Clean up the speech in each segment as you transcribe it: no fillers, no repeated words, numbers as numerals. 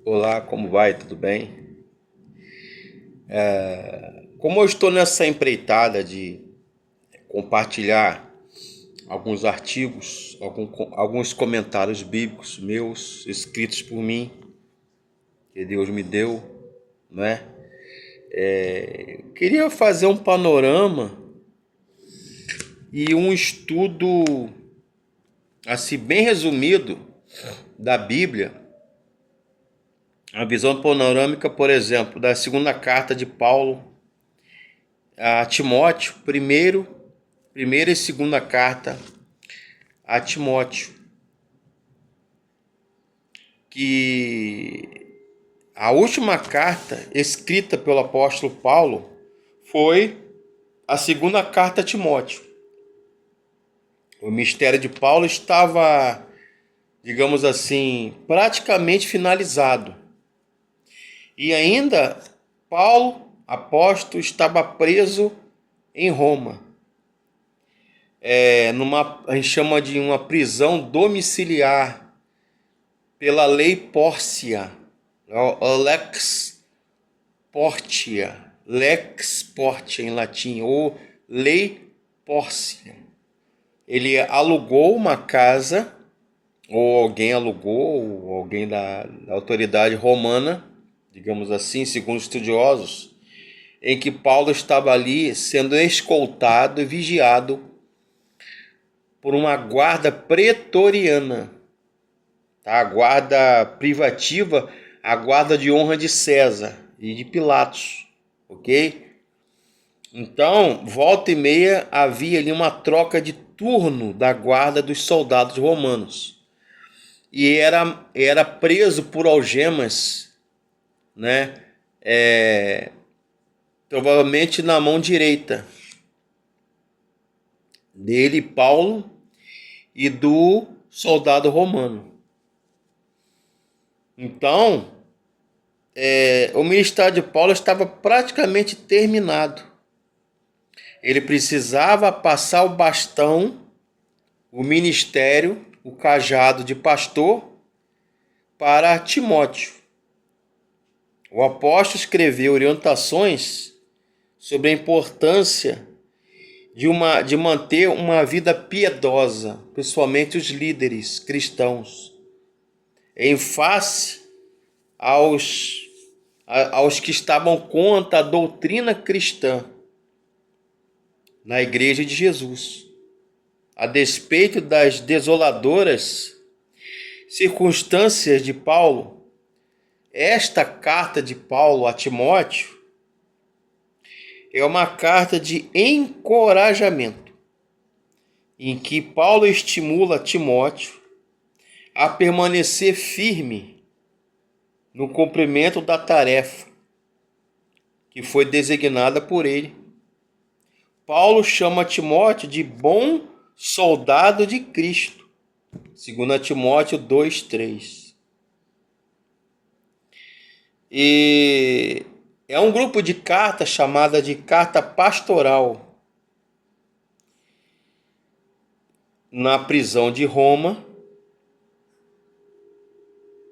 Olá, como vai? Tudo bem? Como eu estou nessa empreitada de compartilhar alguns artigos, alguns comentários bíblicos meus, escritos por mim, que Deus me deu, né? Queria fazer um panorama e um estudo, assim, bem resumido da Bíblia, a visão panorâmica, por exemplo, da segunda carta de Paulo a Timóteo, primeira e segunda carta a Timóteo, que a última carta escrita pelo apóstolo Paulo foi a segunda carta a Timóteo. O ministério de Paulo estava, digamos assim, praticamente finalizado. E ainda Paulo, apóstolo, estava preso em Roma. A gente chama de uma prisão domiciliar pela lei Pórcia, Lex Portia em latim, ou lei Pórcia. Ele alugou uma casa, ou alguém alugou, ou alguém da autoridade romana, digamos assim, segundo estudiosos, em que Paulo estava ali sendo escoltado e vigiado por uma guarda pretoriana, tá? A guarda privativa, a guarda de honra de César e de Pilatos, ok? Então, volta e meia havia ali uma troca de turno da guarda dos soldados romanos. E era preso por algemas, né? Provavelmente na mão direita dele, Paulo, e do soldado romano. Então, o ministério de Paulo estava praticamente terminado. Ele precisava passar o bastão, o ministério, o cajado de pastor para Timóteo. O apóstolo escreveu orientações sobre a importância de manter uma vida piedosa, principalmente os líderes cristãos, em face aos que estavam contra a doutrina cristã na Igreja de Jesus. A despeito das desoladoras circunstâncias de Paulo, esta carta de Paulo a Timóteo é uma carta de encorajamento, em que Paulo estimula Timóteo a permanecer firme no cumprimento da tarefa que foi designada por ele. Paulo chama Timóteo de bom soldado de Cristo, 2 Timóteo 2:3. E é um grupo de cartas chamada de carta pastoral na prisão de Roma.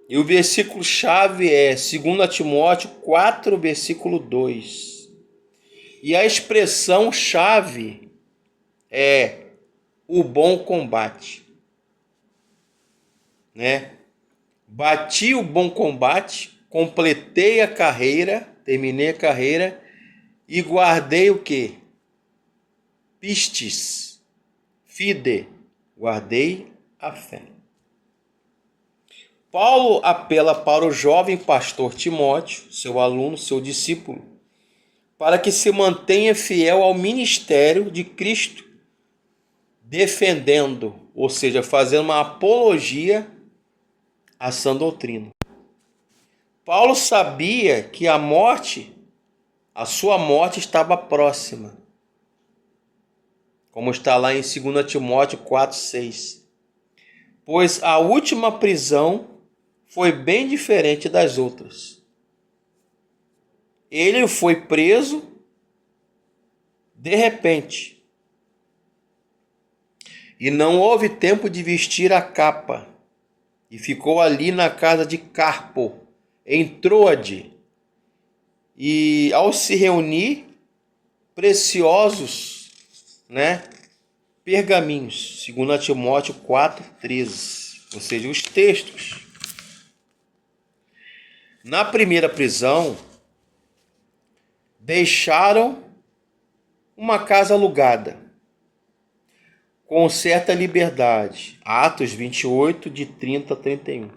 E o versículo-chave é 2 Timóteo 4, versículo 2. E a expressão-chave é o bom combate. Né? Bati o bom combate, completei a carreira, terminei a carreira e guardei o quê? Pistis, fide, guardei a fé. Paulo apela para o jovem pastor Timóteo, seu aluno, seu discípulo, para que se mantenha fiel ao ministério de Cristo, defendendo, ou seja, fazendo uma apologia à sã doutrina. Paulo sabia que a sua morte estava próxima, como está lá em 2 Timóteo 4:6. Pois a última prisão foi bem diferente das outras. Ele foi preso de repente e não houve tempo de vestir a capa e ficou ali na casa de Carpo, em Troade, e ao se reunir, preciosos, né, pergaminhos, segundo Timóteo 4:13, ou seja, os textos. Na primeira prisão, deixaram uma casa alugada, com certa liberdade, Atos 28, de 30 a 31.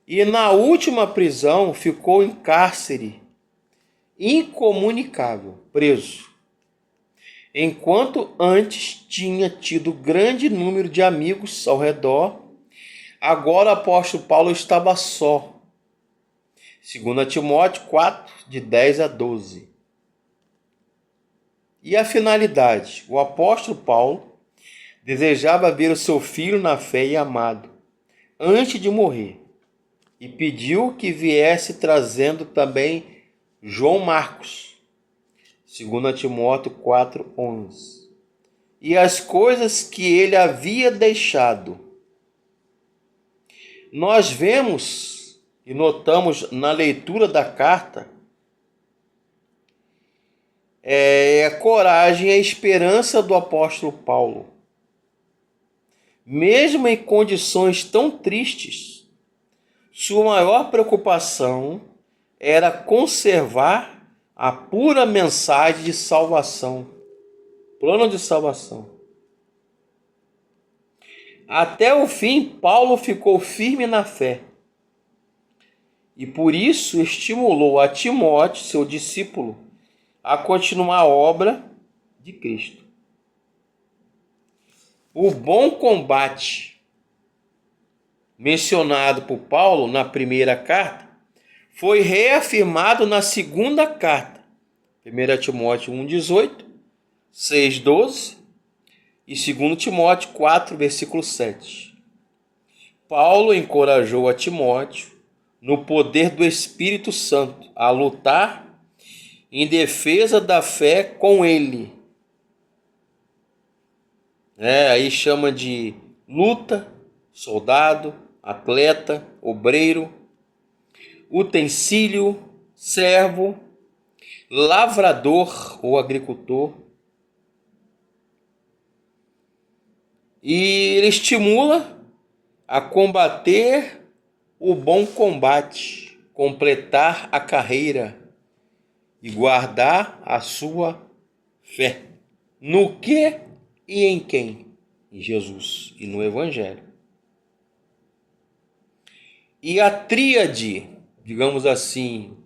E na última prisão ficou em cárcere, incomunicável, preso, enquanto antes tinha tido grande número de amigos ao redor. Agora o apóstolo Paulo estava só. 2 Timóteo 4, de 10 a 12. E a finalidade? O apóstolo Paulo desejava ver o seu filho na fé e amado, antes de morrer, e pediu que viesse trazendo também João Marcos, 2 Timóteo 4:11. E as coisas que ele havia deixado. Nós vemos e notamos na leitura da carta a coragem e a esperança do apóstolo Paulo. Mesmo em condições tão tristes, sua maior preocupação era conservar a pura mensagem de salvação, plano de salvação. Até o fim, Paulo ficou firme na fé. E por isso estimulou a Timóteo, seu discípulo, a continuar a obra de Cristo. O bom combate mencionado por Paulo na primeira carta foi reafirmado na segunda carta, 1 Timóteo 1:18, 6:12 e 2 Timóteo 4, versículo 7. Paulo encorajou a Timóteo, no poder do Espírito Santo, a lutar em defesa da fé com ele. Aí chama de luta, soldado, atleta, obreiro, utensílio, servo, lavrador ou agricultor. E ele estimula a combater o bom combate, completar a carreira e guardar a sua fé. No que e em quem? Em Jesus e no Evangelho. E a tríade, digamos assim,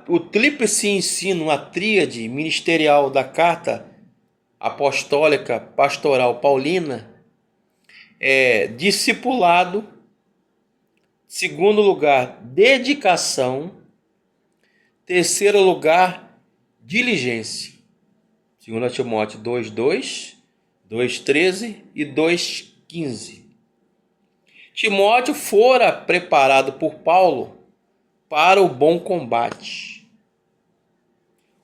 o tríplice ensino, a tríade ministerial da carta apostólica pastoral paulina é discipulado, segundo lugar, dedicação, terceiro lugar, diligência. 2 Timóteo 2:2, 2:13 e 2:15. Timóteo fora preparado por Paulo para o bom combate.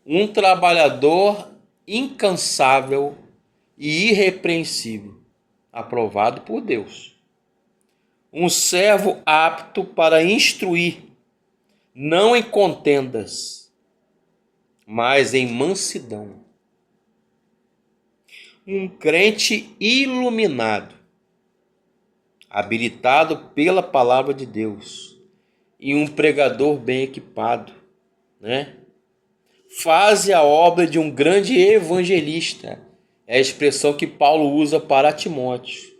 Um trabalhador incansável e irrepreensível, aprovado por Deus. Um servo apto para instruir, não em contendas, mas em mansidão. Um crente iluminado, habilitado pela palavra de Deus, e um pregador bem equipado, Faz a obra de um grande evangelista. É a expressão que Paulo usa para Timóteo.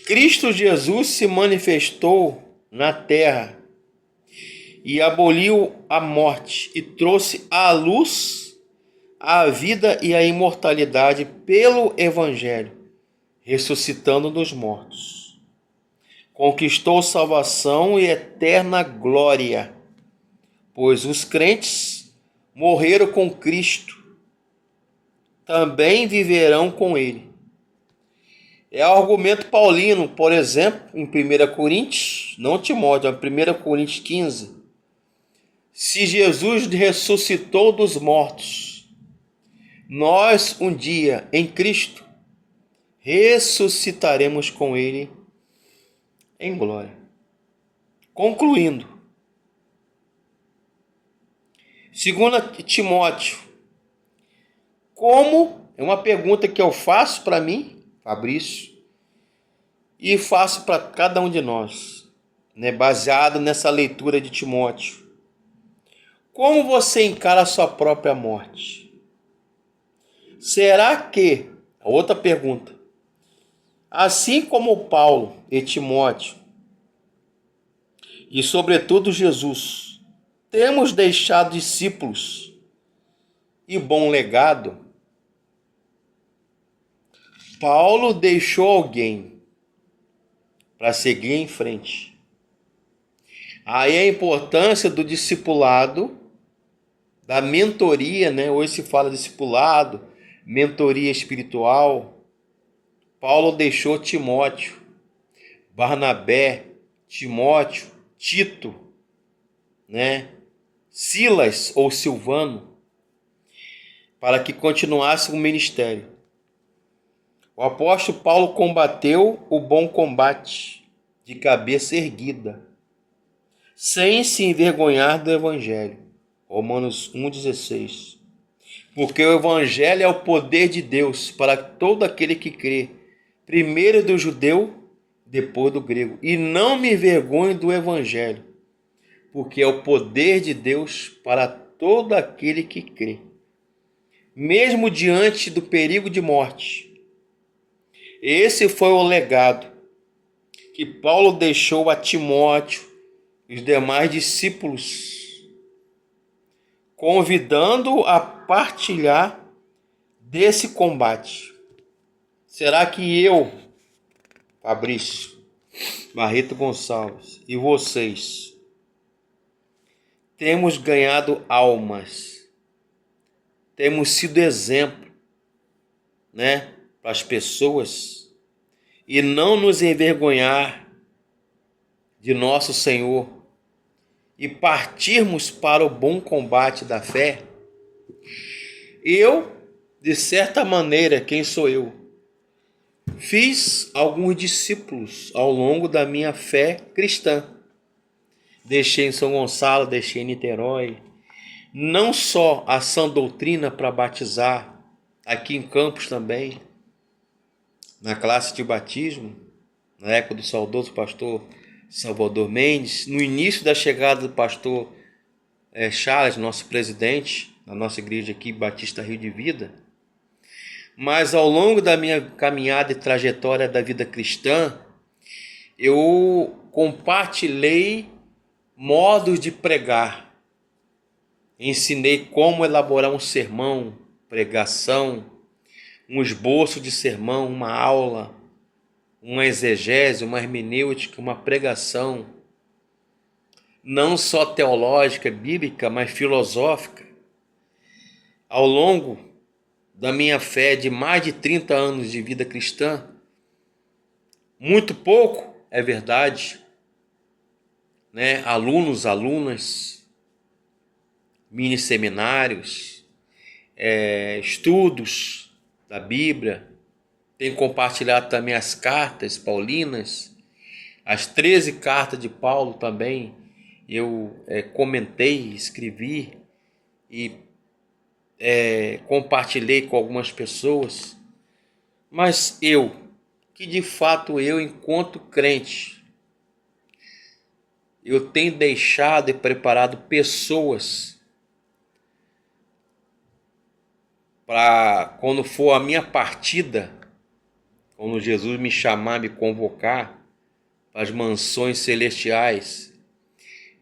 Cristo Jesus se manifestou na terra e aboliu a morte e trouxe à luz a vida e a imortalidade pelo Evangelho, ressuscitando dos mortos. Conquistou salvação e eterna glória, pois os crentes morreram com Cristo, também viverão com ele. É o argumento paulino, por exemplo, em 1 Coríntios, não Timóteo, mas 1 Coríntios 15. Se Jesus ressuscitou dos mortos, nós um dia, em Cristo, ressuscitaremos com ele em glória. Concluindo, 2 Timóteo, como, é uma pergunta que eu faço para mim, Fabrício, e faço para cada um de nós, né, baseado nessa leitura de Timóteo. Como você encara a sua própria morte? Será que, outra pergunta, assim como Paulo e Timóteo, e sobretudo Jesus, temos deixado discípulos e bom legado? Paulo deixou alguém para seguir em frente. Aí a importância do discipulado, da mentoria, né? Hoje se fala discipulado, mentoria espiritual. Paulo deixou Timóteo, Barnabé, Timóteo, Tito, né? Silas ou Silvano, para que continuasse o ministério. O apóstolo Paulo combateu o bom combate de cabeça erguida, sem se envergonhar do evangelho. Romanos 1,16. Porque o evangelho é o poder de Deus para todo aquele que crê, primeiro do judeu, depois do grego. E não me envergonhe do evangelho, porque é o poder de Deus para todo aquele que crê. Mesmo diante do perigo de morte. Esse foi o legado que Paulo deixou a Timóteo e os demais discípulos, convidando a partilhar desse combate. Será que eu, Fabrício, Barreto Gonçalves e vocês temos ganhado almas, temos sido exemplo, né, para as pessoas e não nos envergonhar de nosso Senhor e partirmos para o bom combate da fé? Eu, de certa maneira, quem sou eu? Fiz alguns discípulos ao longo da minha fé cristã. Deixei em São Gonçalo, deixei em Niterói. Não só a sã doutrina para batizar, aqui em Campos também, na classe de batismo, na época do saudoso pastor Salvador Mendes, no início da chegada do pastor Charles, nosso presidente, na nossa igreja aqui, Batista Rio de Vida. Mas ao longo da minha caminhada e trajetória da vida cristã, eu compartilhei modos de pregar. Ensinei como elaborar um sermão, pregação, um esboço de sermão, uma aula, uma exegese, uma hermenêutica, uma pregação, não só teológica, bíblica, mas filosófica. Ao longo da minha fé de mais de 30 anos de vida cristã, muito pouco, é verdade, né? Alunos, alunas, mini seminários, estudos da Bíblia, tenho compartilhado também as cartas paulinas, as 13 cartas de Paulo também, eu comentei, escrevi e compartilhei com algumas pessoas. Mas eu, que de fato eu, enquanto crente, eu tenho deixado e preparado pessoas para quando for a minha partida, quando Jesus me chamar, me convocar para as mansões celestiais,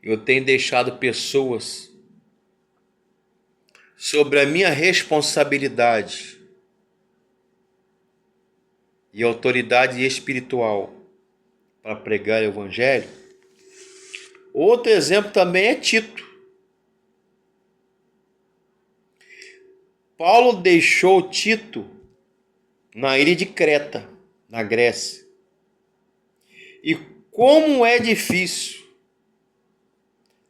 eu tenho deixado pessoas sobre a minha responsabilidade e autoridade espiritual para pregar o evangelho. Outro exemplo também é Tito. Paulo deixou Tito na ilha de Creta, na Grécia. E como é difícil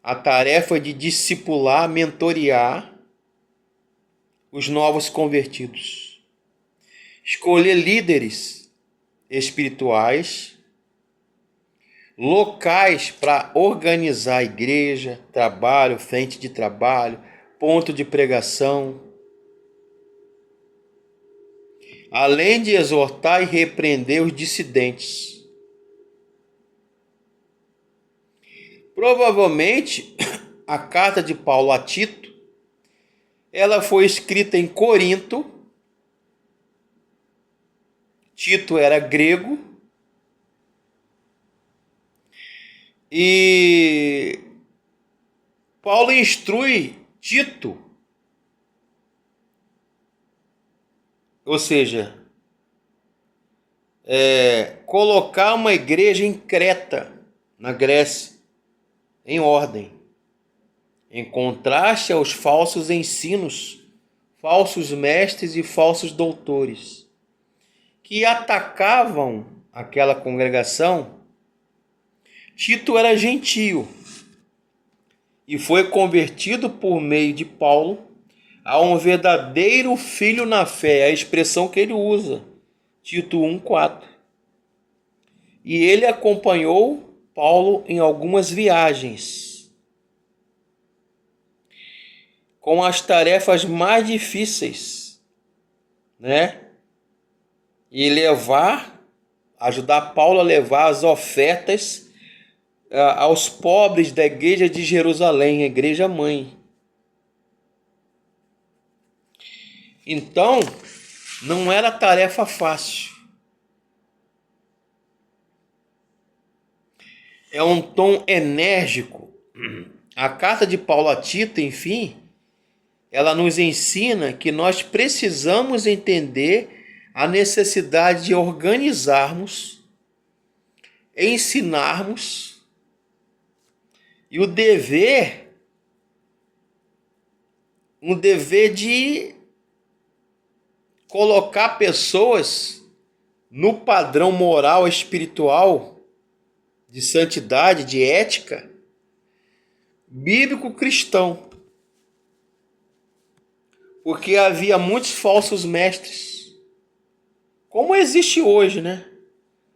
a tarefa de discipular, mentorear os novos convertidos. Escolher líderes espirituais, locais para organizar a igreja, trabalho, frente de trabalho, ponto de pregação, além de exortar e repreender os dissidentes. Provavelmente, a carta de Paulo a Tito, ela foi escrita em Corinto. Tito era grego e Paulo instrui Tito, ou seja, colocar uma igreja em Creta, na Grécia, em ordem, em contraste aos falsos ensinos, falsos mestres e falsos doutores, que atacavam aquela congregação. Tito era gentio e foi convertido por meio de Paulo a um verdadeiro filho na fé, a expressão que ele usa, Tito 1,4. E ele acompanhou Paulo em algumas viagens, com as tarefas mais difíceis, né? E ajudar Paulo a levar as ofertas aos pobres da igreja de Jerusalém, a igreja mãe. Então, não era tarefa fácil. É um tom enérgico. A carta de Paulo a Tito, enfim, ela nos ensina que nós precisamos entender a necessidade de organizarmos, ensinarmos e um dever de colocar pessoas no padrão moral, espiritual, de santidade, de ética, bíblico cristão. Porque havia muitos falsos mestres, como existe hoje, né?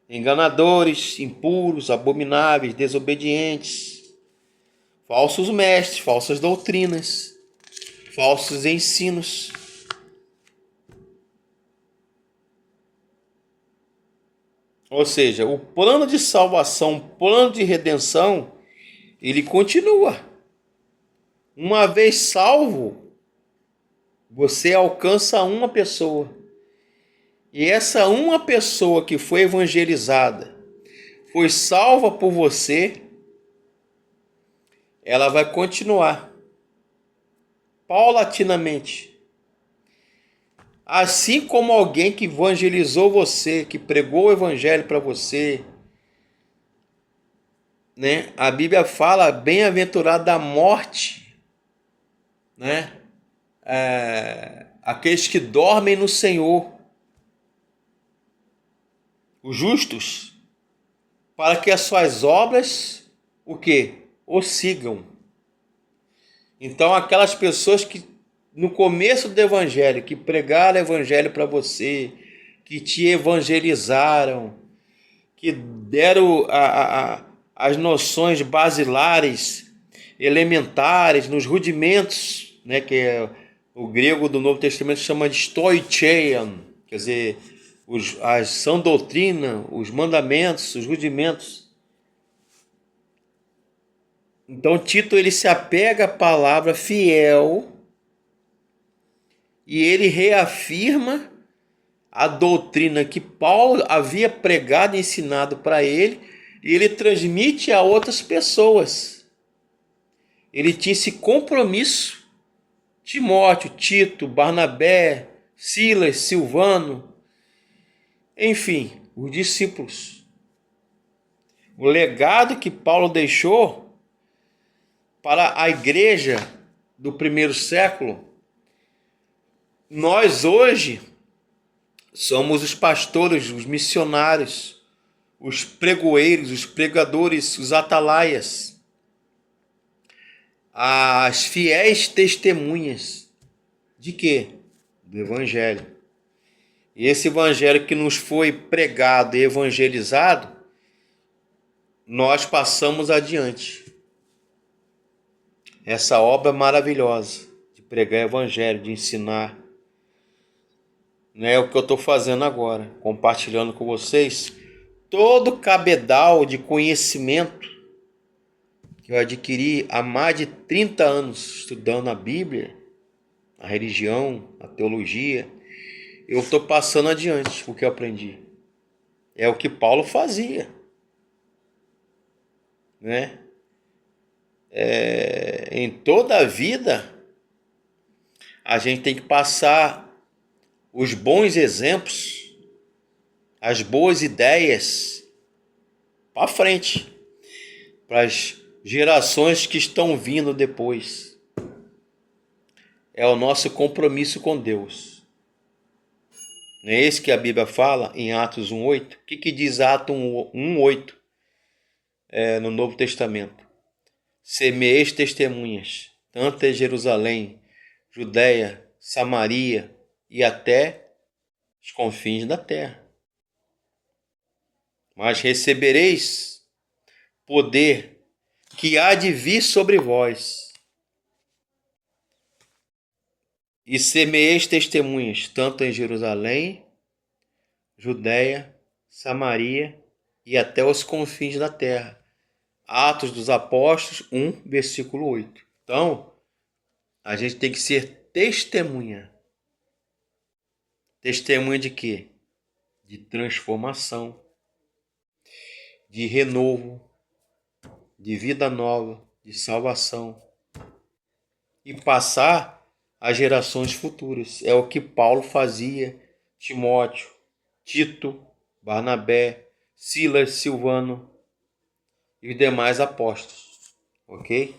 Enganadores, impuros, abomináveis, desobedientes, falsos mestres, falsas doutrinas, falsos ensinos. Ou seja, o plano de salvação, o plano de redenção, ele continua. Uma vez salvo, você alcança uma pessoa. E essa uma pessoa que foi evangelizada, foi salva por você, ela vai continuar paulatinamente. Assim como alguém que evangelizou você, que pregou o evangelho para você, né? A Bíblia fala, bem-aventurado da morte, né? Aqueles que dormem no Senhor, os justos, para que as suas obras, o quê? O sigam. Então, aquelas pessoas que no começo do evangelho, que pregaram o evangelho para você, que te evangelizaram, que deram as noções basilares, elementares, nos rudimentos, né, que é o grego do Novo Testamento chama de stoicheion, quer dizer, a sã doutrina, os mandamentos, os rudimentos. Então Tito ele se apega à palavra fiel e ele reafirma a doutrina que Paulo havia pregado e ensinado para ele, e ele transmite a outras pessoas. Ele tinha esse compromisso. Timóteo, Tito, Barnabé, Silas, Silvano, enfim, os discípulos. O legado que Paulo deixou para a igreja do primeiro século, nós hoje somos os pastores, os missionários, os pregoeiros, os pregadores, os atalaias, as fiéis testemunhas de quê? Do Evangelho. E esse Evangelho que nos foi pregado e evangelizado, nós passamos adiante. Essa obra maravilhosa de pregar o evangelho, de ensinar, não é o que eu estou fazendo agora, compartilhando com vocês todo o cabedal de conhecimento que eu adquiri há mais de 30 anos estudando a Bíblia, a religião, a teologia. Eu estou passando adiante o que eu aprendi. É o que Paulo fazia, né? Em toda a vida, a gente tem que passar os bons exemplos, as boas ideias para frente, para as gerações que estão vindo depois. É o nosso compromisso com Deus. Não é esse que a Bíblia fala em Atos 1:8? O que diz Atos 1:8 no Novo Testamento? Semeeis testemunhas, tanto em Jerusalém, Judeia, Samaria e até os confins da terra. Mas recebereis poder que há de vir sobre vós, e semeeis testemunhas, tanto em Jerusalém, Judeia, Samaria e até os confins da terra. Atos dos Apóstolos 1, versículo 8. Então, a gente tem que ser testemunha. Testemunha de quê? De transformação, de renovo, de vida nova, de salvação. E passar às gerações futuras. É o que Paulo fazia, Timóteo, Tito, Barnabé, Silas, Silvano e os demais apóstolos. Ok?